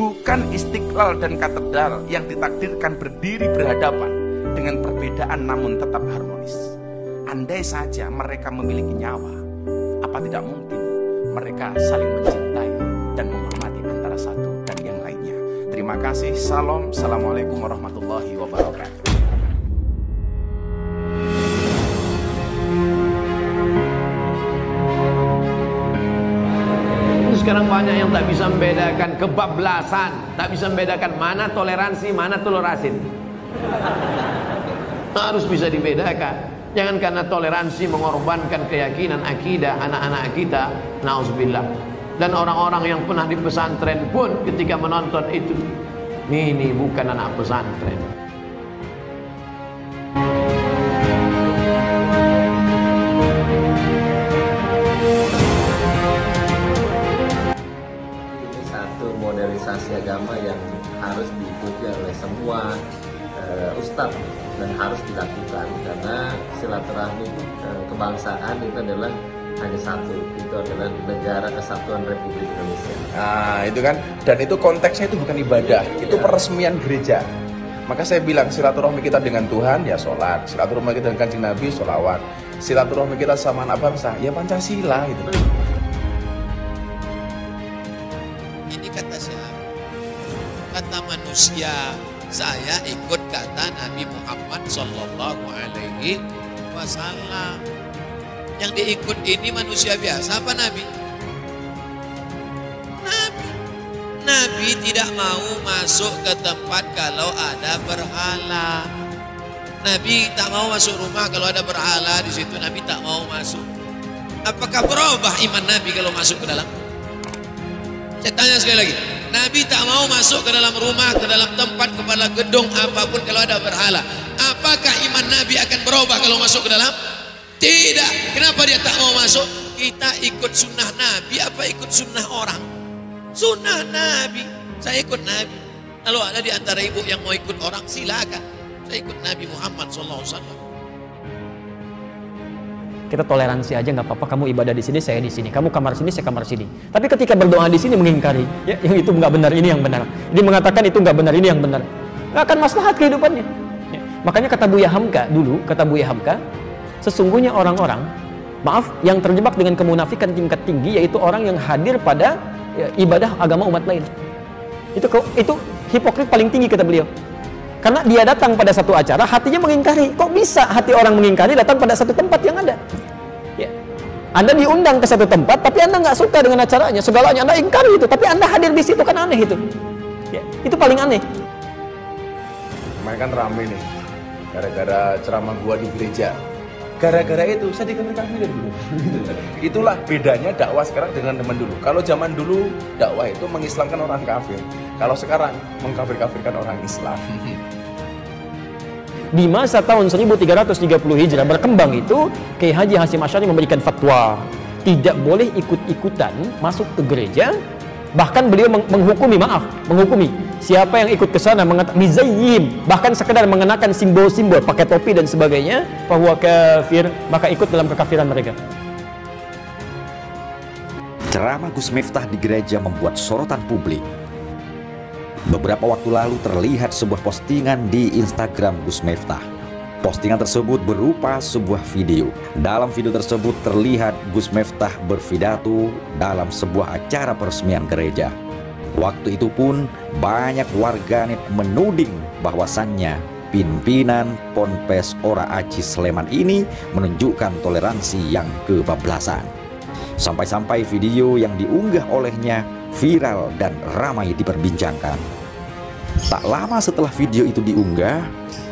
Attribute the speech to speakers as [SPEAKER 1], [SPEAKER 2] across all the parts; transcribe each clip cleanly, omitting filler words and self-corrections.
[SPEAKER 1] bukan Istiqlal dan katedral yang ditakdirkan berdiri berhadapan dengan perbedaan namun tetap harmonis. Andai saja mereka memiliki nyawa, apa tidak mungkin mereka saling mencintai dan menghormati antara satu dan yang lainnya. Terima kasih. Salam. Assalamualaikum warahmatullahi wabarakatuh.
[SPEAKER 2] Sekarang banyak yang tak bisa membedakan kebablasan, tak bisa membedakan mana toleransi, mana tolerasin. Harus bisa dibedakan. Jangan karena toleransi mengorbankan keyakinan akidah anak-anak kita, nauzubillah. Dan orang-orang yang pernah di pesantren pun ketika menonton itu, ini bukan anak pesantren.
[SPEAKER 3] Modernisasi agama yang harus diikuti oleh semua ustadz dan harus dilakukan, karena silaturahmi kebangsaan itu adalah hanya satu, itu adalah Negara Kesatuan Republik Indonesia.
[SPEAKER 1] Nah itu kan, dan itu konteksnya itu bukan ibadah, itu peresmian gereja. Maka saya bilang silaturahmi kita dengan Tuhan ya sholat, silaturahmi kita dengan Kanjeng Nabi sholawat, silaturahmi kita sama anak bangsa ya Pancasila gitu.
[SPEAKER 4] Kata manusia, saya ikut kata Nabi Muhammad Sallallahu Alaihi Wasallam. Yang diikut ini manusia biasa apa Nabi? Nabi tidak mau masuk ke tempat kalau ada berhala. Nabi tak mau masuk rumah kalau ada berhala di situ. Nabi tak mau masuk. Apakah berubah iman Nabi kalau masuk ke dalam? Saya tanya sekali lagi. Nabi tak mau masuk ke dalam rumah, ke dalam tempat, kepala gedung apapun kalau ada berhala. Apakah iman Nabi akan berubah kalau masuk ke dalam? Tidak. Kenapa dia tak mau masuk? Kita ikut sunnah Nabi apa ikut sunnah orang? Sunnah Nabi. Saya ikut Nabi. Kalau ada di antara ibu yang mau ikut orang, silakan. Saya ikut Nabi Muhammad SAW.
[SPEAKER 5] Kita toleransi aja, nggak apa-apa. Kamu ibadah di sini, saya di sini. Kamu kamar sini, saya kamar sini. Tapi ketika berdoa di sini mengingkari, ya, yang itu nggak benar, ini yang benar. Ini mengatakan itu nggak benar, ini yang benar. Nggak akan maslahat kehidupannya. Ya. Makanya kata Buya Hamka dulu, kata Buya Hamka, sesungguhnya orang-orang, maaf, yang terjebak dengan kemunafikan tingkat tinggi, yaitu orang yang hadir pada ya, ibadah agama umat lain. Itu hipokrit paling tinggi kata beliau. Karena dia datang pada satu acara, hatinya mengingkari. Kok bisa hati orang mengingkari datang pada satu tempat yang ada? Ya. Anda diundang ke satu tempat, tapi Anda nggak suka dengan acaranya, segalanya Anda ingkari itu, tapi Anda hadir di situ, kan aneh itu. Ya. Itu paling aneh.
[SPEAKER 1] Kemarin kan rame nih, gara-gara ceramah gua di gereja. Gara-gara itu saya dikafir-kafirin dulu. Itulah bedanya dakwah sekarang dengan zaman dulu. Kalau zaman dulu dakwah itu mengislamkan orang kafir. Kalau sekarang mengkafir-kafirkan orang Islam.
[SPEAKER 5] Di masa tahun 1330 Hijrah berkembang itu, Kiai Haji Hasyim Asy'ari memberikan fatwa tidak boleh ikut-ikutan masuk ke gereja. Bahkan beliau menghukumi siapa yang ikut ke sana mizayyim, bahkan sekedar mengenakan simbol-simbol, pakai topi dan sebagainya, bahwa kafir, maka ikut dalam kekafiran mereka.
[SPEAKER 6] Ceramah Gus Miftah di gereja membuat sorotan publik. Beberapa waktu lalu terlihat sebuah postingan di Instagram Gus Miftah. Postingan tersebut berupa sebuah video. Dalam video tersebut terlihat Gus Miftah berpidato dalam sebuah acara peresmian gereja. Waktu itu pun banyak warganet menuding bahwasannya pimpinan Ponpes Ora Aji Sleman ini menunjukkan toleransi yang kebablasan. Sampai-sampai video yang diunggah olehnya viral dan ramai diperbincangkan. Tak lama setelah video itu diunggah,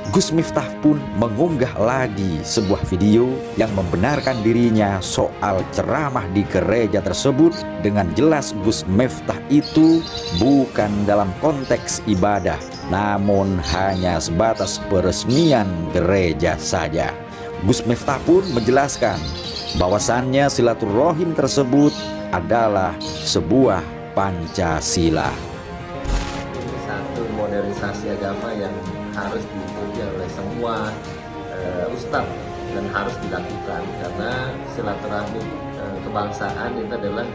[SPEAKER 6] Gus Miftah pun mengunggah lagi sebuah video yang membenarkan dirinya soal ceramah di gereja tersebut. Dengan jelas Gus Miftah itu bukan dalam konteks ibadah, namun hanya sebatas peresmian gereja saja. Gus Miftah pun menjelaskan bahwasannya silaturahim tersebut adalah sebuah Pancasila.
[SPEAKER 3] Ini satu modernisasi agama yang harus diikuti oleh semua ustadz dan harus dilakukan, karena silaturahmi kebangsaan itu adalah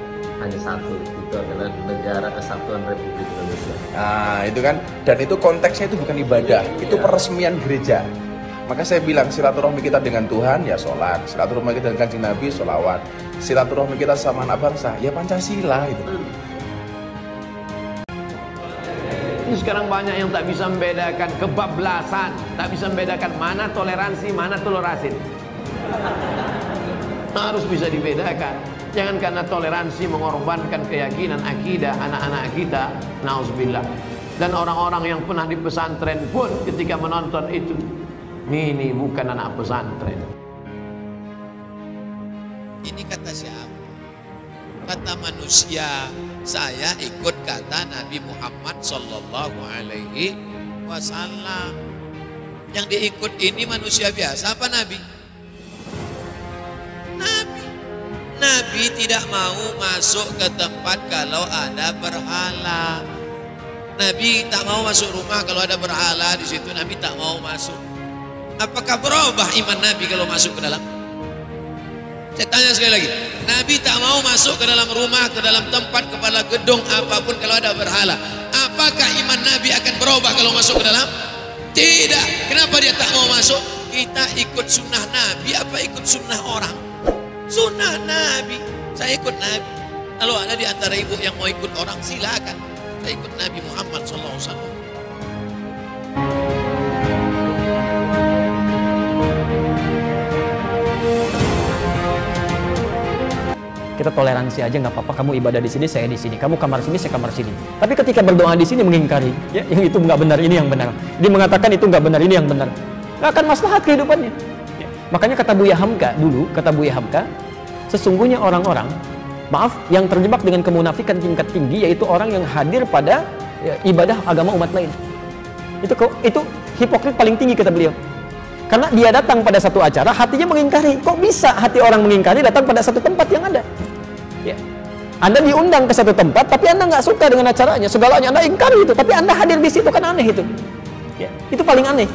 [SPEAKER 3] hanya satu, itu adalah Negara Kesatuan Republik Indonesia.
[SPEAKER 1] Nah itu kan, dan itu konteksnya itu bukan ibadah, itu peresmian gereja. Maka saya bilang silaturahmi kita dengan Tuhan ya sholat, silaturahmi kita dengan Kanjeng Nabi sholawat, silaturahmi kita sama anak bangsa ya Pancasila itu.
[SPEAKER 2] Ini sekarang banyak yang tak bisa membedakan kebablasan, tak bisa membedakan mana toleransi, mana toleransi. Harus bisa dibedakan. Jangan karena toleransi mengorbankan keyakinan akidah anak-anak kita, nauzubillah. Dan orang-orang yang pernah di pesantren pun ketika menonton itu, ini bukan anak pesantren.
[SPEAKER 4] Ini kata siapa? Kata manusia. Saya ikut kata Nabi Muhammad Sallallahu Alaihi Wasallam. Yang diikut ini manusia biasa apa Nabi? Nabi tidak mau masuk ke tempat kalau ada berhala. Nabi tak mau masuk rumah kalau ada berhala di situ. Nabi tak mau masuk. Apakah berubah iman Nabi kalau masuk ke dalam? Saya tanya sekali lagi. Nabi tak mau masuk ke dalam rumah, ke dalam tempat, kepala gedung apapun kalau ada berhala. Apakah iman Nabi akan berubah kalau masuk ke dalam? Tidak. Kenapa dia tak mau masuk? Kita ikut sunnah Nabi apa ikut sunnah orang? Sunnah Nabi. Saya ikut Nabi. Kalau ada di antara ibu yang mau ikut orang, silakan. Saya ikut Nabi Muhammad SAW.
[SPEAKER 5] Kita toleransi aja nggak apa-apa. Kamu ibadah di sini, saya di sini. Kamu kamar sini, saya kamar sini. Tapi ketika berdoa di sini mengingkari, ya yang itu nggak benar, ini yang benar. Dia mengatakan itu nggak benar, ini yang benar. Nggak akan maslahat kehidupannya. Ya. Makanya kata Buya Hamka dulu, kata Buya Hamka, sesungguhnya orang-orang, maaf, yang terjebak dengan kemunafikan tingkat tinggi, yaitu orang yang hadir pada ya, ibadah agama umat lain. Itu hipokrit paling tinggi kata beliau. Karena dia datang pada satu acara, hatinya mengingkari. Kok bisa hati orang mengingkari datang pada satu tempat yang ada? Ya. Anda diundang ke satu tempat, tapi Anda nggak suka dengan acaranya, segalanya Anda ingkari itu, tapi Anda hadir di situ, kan aneh itu. Ya. Itu paling aneh.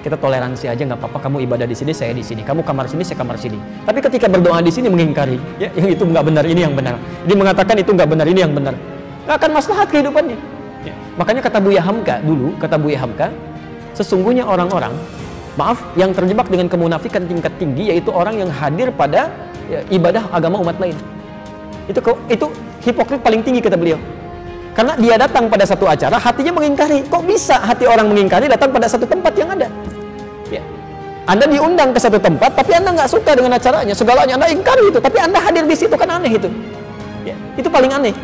[SPEAKER 5] Kita toleransi aja nggak apa-apa. Kamu ibadah di sini, saya di sini. Kamu kamar sini, saya kamar sini. Tapi ketika berdoa di sini mengingkari, ya yang itu nggak benar, ini yang benar. Dia mengatakan itu nggak benar, ini yang benar. Nggak akan maslahat kehidupannya. Ya. Makanya kata Buya Hamka dulu, kata Buya Hamka, sesungguhnya orang-orang, maaf, yang terjebak dengan kemunafikan tingkat tinggi, yaitu orang yang hadir pada ya, ibadah agama umat lain. Itu hipokrit paling tinggi kata beliau. Karena dia datang pada satu acara, hatinya mengingkari. Kok bisa hati orang mengingkari datang pada satu tempat yang ada? Ya. Anda diundang ke satu tempat, tapi Anda nggak suka dengan acaranya, segalanya Anda ingkari itu, tapi Anda hadir di situ, kan aneh itu. Ya. Itu paling aneh.